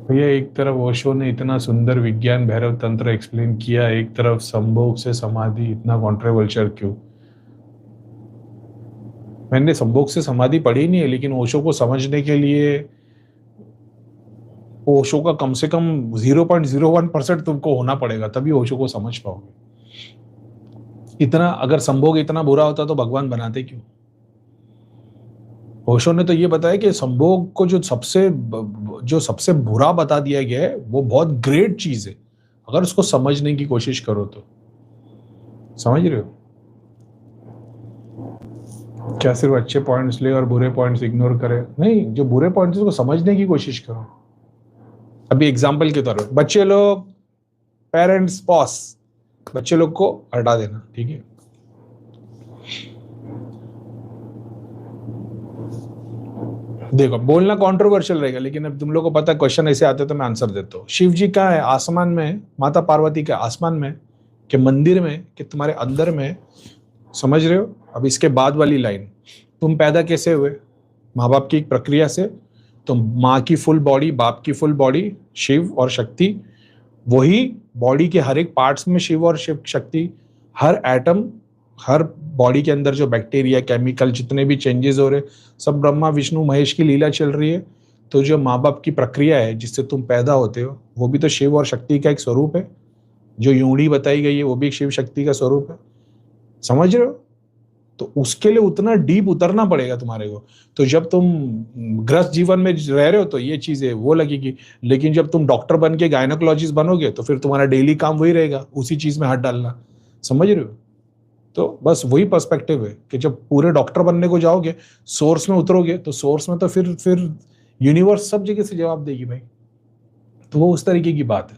भैया एक तरफ ओशो ने इतना सुंदर विज्ञान भैरव तंत्र एक्सप्लेन किया, एक तरफ संभोग से समाधि, इतना कॉन्ट्रोवर्शियल क्यों? मैंने संभोग से समाधि पढ़ी नहीं है, लेकिन ओशो को समझने के लिए ओशो का कम से कम 0.01% तुमको होना पड़ेगा, तभी ओशो को समझ पाओगे। इतना अगर संभोग इतना बुरा होता तो भगवान बनाते क्यों? ओशो ने तो ये बताया कि संभोग को जो सबसे बुरा बता दिया गया है वो बहुत ग्रेट चीज है, अगर उसको समझने की कोशिश करो तो। समझ रहे हो? क्या सिर्फ अच्छे पॉइंट्स ले और बुरे पॉइंट्स इग्नोर करे? नहीं, जो बुरे पॉइंट्स को समझने की कोशिश करो। अभी एग्जाम्पल के तौर पर बच्चे लोग, पेरेंट्स, बॉस, बच्चे लोग को हटा देना, ठीक है? देखो, बोलना कंट्रोवर्शियल रहेगा, लेकिन अब तुम लोग को पता है क्वेश्चन ऐसे आते तो मैं आंसर देता हूँ। शिव जी कहाँ है? आसमान में। माता पार्वती के आसमान में, के मंदिर में, कि तुम्हारे अंदर में? समझ रहे हो? अब इसके बाद वाली लाइन, तुम पैदा कैसे हुए? माँ बाप की एक प्रक्रिया से। तो माँ की फुल बॉडी, बाप की फुल बॉडी, शिव और शक्ति, वही बॉडी के हर एक पार्ट्स में शिव और शिव शक्ति, हर एटम, हर बॉडी के अंदर जो बैक्टीरिया, केमिकल, जितने भी चेंजेस हो रहे, सब ब्रह्मा विष्णु महेश की लीला चल रही है। तो जो माँ बाप की प्रक्रिया है जिससे तुम पैदा होते हो, वो भी तो शिव और शक्ति का एक स्वरूप है। जो यूड़ी बताई गई है वो भी शिव शक्ति का स्वरूप है। समझ रहे हो? तो उसके लिए उतना डीप उतरना पड़ेगा तुम्हारे को। तो जब तुम ग्रस्त जीवन में रह रहे हो तो ये चीजें वो लगेगी, लेकिन जब तुम डॉक्टर बन के गायनोकोलॉजिस्ट बनोगे तो फिर तुम्हारा डेली काम वही रहेगा, उसी चीज में हाथ डालना। समझ रहे हो? तो बस वही पर्सपेक्टिव है कि जब पूरे डॉक्टर बनने को जाओगे, सोर्स में उतरोगे, तो सोर्स में तो फिर यूनिवर्स सब जगह से जवाब देगी भाई। तो वो उस तरीके की बात है।